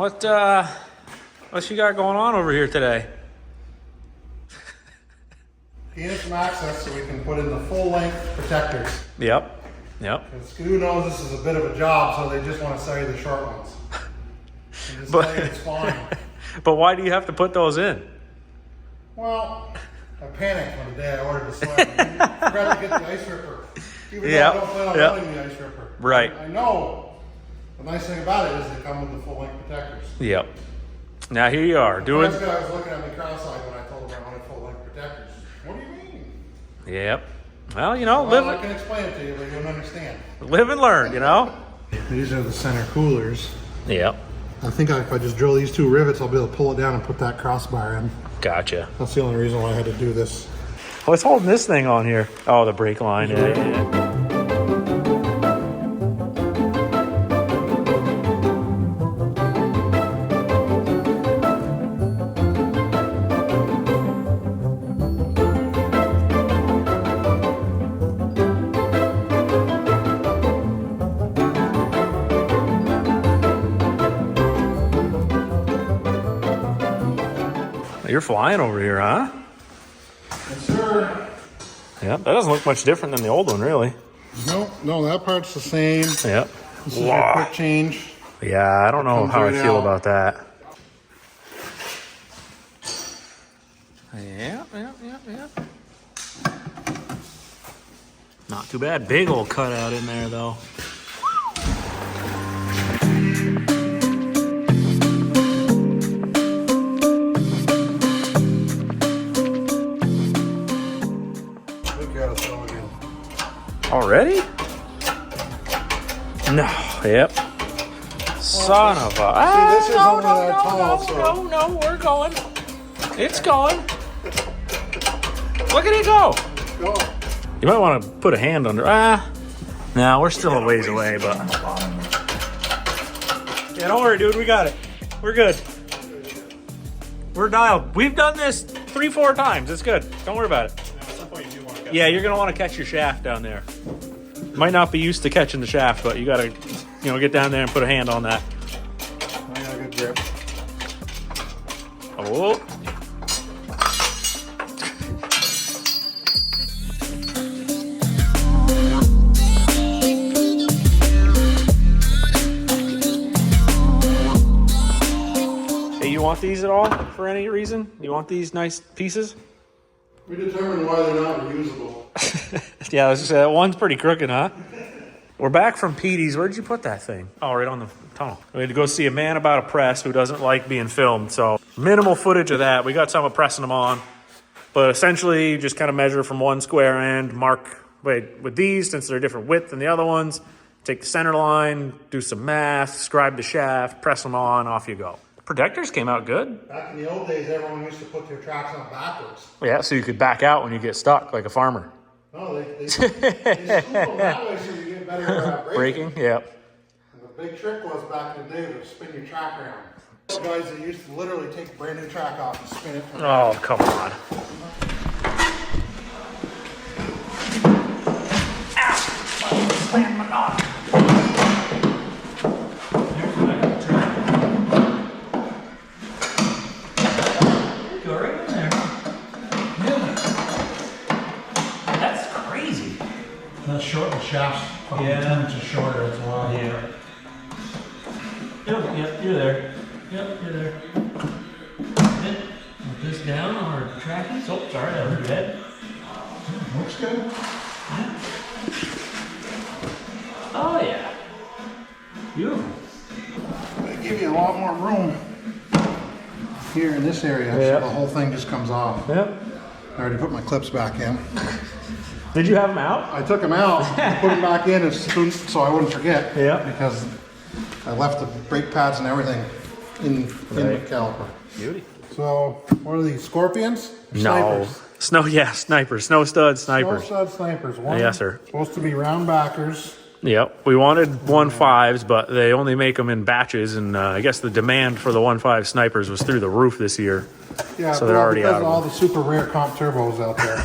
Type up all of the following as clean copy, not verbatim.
What you got going on over here today? Gain some access so we can put in the full-length protectors. Yep. Because who knows this is a bit of a job, so they just want to sell you the short ones. And just tell you it's fine. But why do you have to put those in? Well, I panicked on the day I ordered the sled. I forgot to get the ice ripper. Even though I don't plan on running the ice ripper. Right. I know. The nice thing about it is they come with the full-length protectors. Yep. Now here you are doing. The guy was looking at me cross-eyed when I told him I wanted full-length protectors. What do you mean? Yep. Well, you know, Well, I can explain it to you, but you don't understand. live and learn, you know? These are the center coolers. Yep. I think if I just drill these two rivets, I'll be able to pull it down and put that crossbar in. Gotcha. That's the only reason why I had to do this. What's holding this thing on here? Oh, the brake line. Yeah. You're flying over here, huh? Yes, sir. Yep, that doesn't look much different than the old one, really. No, that part's the same. Yep. This is your quick change. Yeah, I don't know how I feel about that. Yep. Not too bad. Big old cutout in there, though. Already? No. Yep. Son of a. This is only that tall, No, we're going. It's going. Look at it go. Go. You might want to put a hand under. No, we're still a ways away, but. Yeah, don't worry, dude. We got it. We're good. We're dialed. We've done this 3-4 times. It's good. Don't worry about it. Yeah, you're gonna want to catch your shaft down there. Might not be used to catching the shaft, but you gotta, get down there and put a hand on that. I got a good grip. Oh. Hey, you want these at all for any reason? You want these nice pieces? We determined why they're not reusable. Yeah, that one's pretty crooked, huh? We're back from Petey's. Where'd you put that thing? Oh, right on the tunnel. We had to go see a man about a press who doesn't like being filmed. So minimal footage of that. We got some of pressing them on. But essentially, you just kind of measure from one square end, with these, since they're different width than the other ones, take the center line, do some math, scribe the shaft, press them on, off you go. Protectors came out good. Back in the old days, everyone used to put their tracks on backwards. Yeah, so you could back out when you get stuck like a farmer. No, they scoop them that way so you get better braking. Yep. And the big trick was back in the day to spin your track around. Guys that used to literally take a brand new track off and spin it. Oh, come on. Ow! Slam my knob. The shaft's 2 inches shorter as well. Yeah. Yep, you're there. Yep, you're there. Put this down or tracking. Oh, sorry, that was dead. Looks good. Yeah. Oh, yeah. Beautiful. They give you a lot more room here in this area, so the whole thing just comes off. Yep. I already put my clips back in. Did you have them out? I took them out, put them back in as soon so I wouldn't forget. Yeah. Because I left the brake pads and everything in the caliper. Beauty. So, what are these, Scorpions? No. Snipers. Snipers. Snow stud snipers. Snow stud snipers. One Yes, sir. Supposed to be round backers. Yep. We wanted 1.5s, but they only make them in batches, and I guess the demand for the 1.5 snipers was through the roof this year. Yeah, so they're already out. Because of all the super rare comp turbos out there.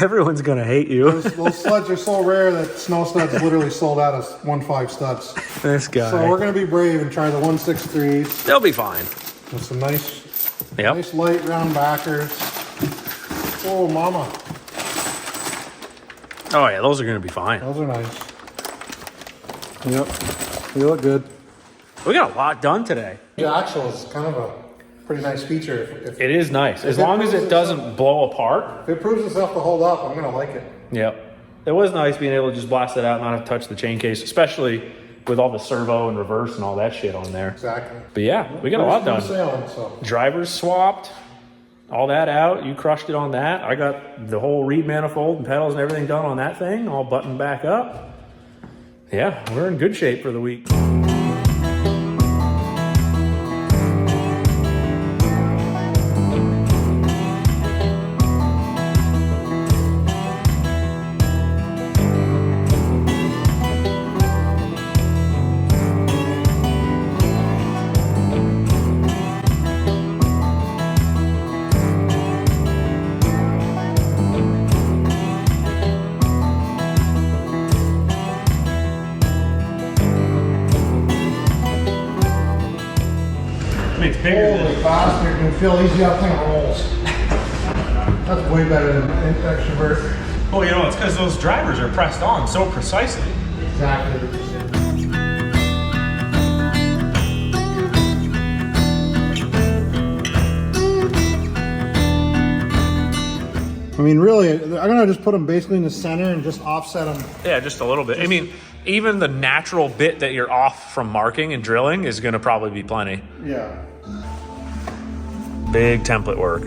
Everyone's gonna hate you. Those studs are so rare that snow studs literally sold out as 1.5 studs. This guy. So we're gonna be brave and try the 1.63s. They'll be fine. With some nice, Yep. nice light round backers. Oh, mama. Oh yeah, those are gonna be fine. Those are nice. Yep, they look good. We got a lot done today. The axle is kind of a pretty nice feature. If It is nice, as long as it doesn't blow apart. If it proves itself to hold up, I'm gonna like it. Yep. It was nice being able to just blast it out and not have to touch the chain case, especially with all the servo and reverse and all that shit on there. Exactly. But yeah, we got a lot done. Sailing, so. Drivers swapped, all that out. You crushed it on that. I got the whole reed manifold and pedals and everything done on that thing, all buttoned back up. Yeah, we're in good shape for the week. Makes bigger Holy bastard, you can feel easy how thing rolls. That's way better than extrovert. Well, you know, it's because those drivers are pressed on so precisely. Exactly. I mean, really, I'm gonna just put them basically in the center and just offset them. Yeah, just a little bit. I mean, even the natural bit that you're off from marking and drilling is going to probably be plenty. Yeah. Big template work.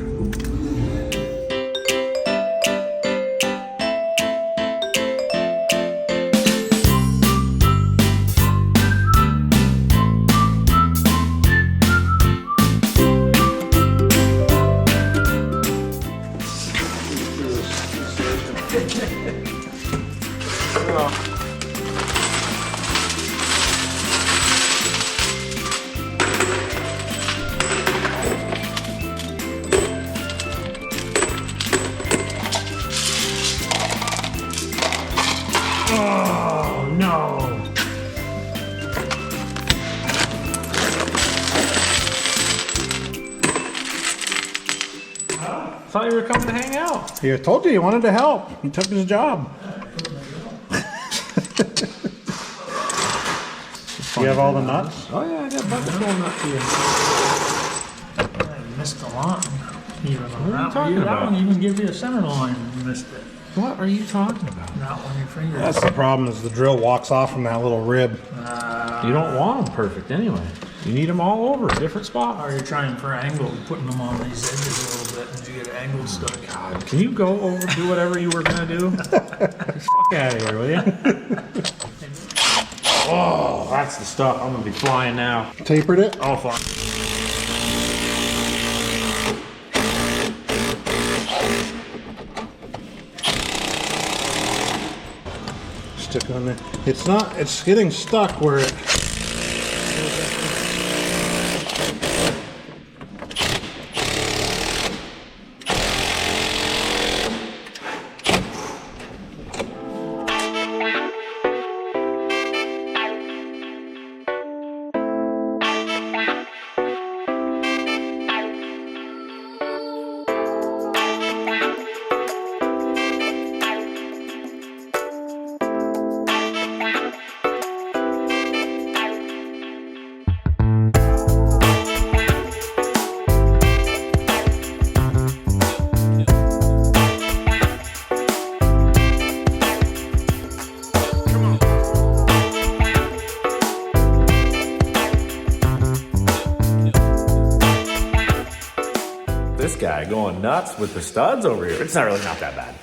Oh, no. I thought you were coming to hang out. He told you he wanted to help. He took his job. You have all the nuts? Oh, yeah, I got buckets full of nuts here. I missed a line. Even on What are you that talking one. about? That one even give you a center line and you missed it. What are you talking about? Not on your finger. That's the problem, is the drill walks off from that little rib. You don't want them perfect anyway. You need them all over, different spots. Or you're trying for angle, putting them on these edges a little bit and you get angled stuff. God, can you go over, do whatever you were gonna do? Get the fuck out of here, will you? Oh, that's the stuff. I'm gonna be flying now. Tapered it? Oh, fuck. Stick on there. It's not, it's getting stuck where it... This guy going nuts with the studs over here. It's not that bad.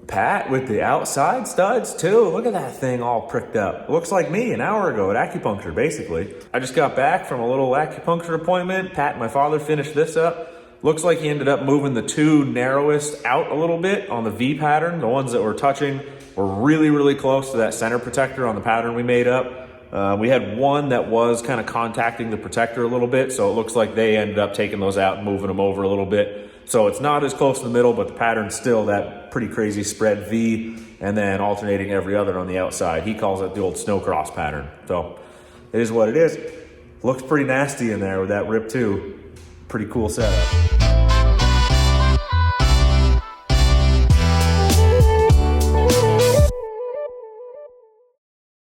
Pat with the outside studs too. Look at that thing all pricked up. Looks like me an hour ago at acupuncture, basically. I just got back from a little acupuncture appointment. Pat and my father finished this up. Looks like he ended up moving the two narrowest out a little bit on the V pattern. The ones that were touching were really, really close to that center protector on the pattern we made up. We had one that was kind of contacting the protector a little bit, so it looks like they ended up taking those out and moving them over a little bit. So it's not as close to the middle, but the pattern's still that pretty crazy spread V, and then alternating every other on the outside. He calls it the old snowcross pattern. So it is what it is. Looks pretty nasty in there with that Rip 2. Pretty cool setup.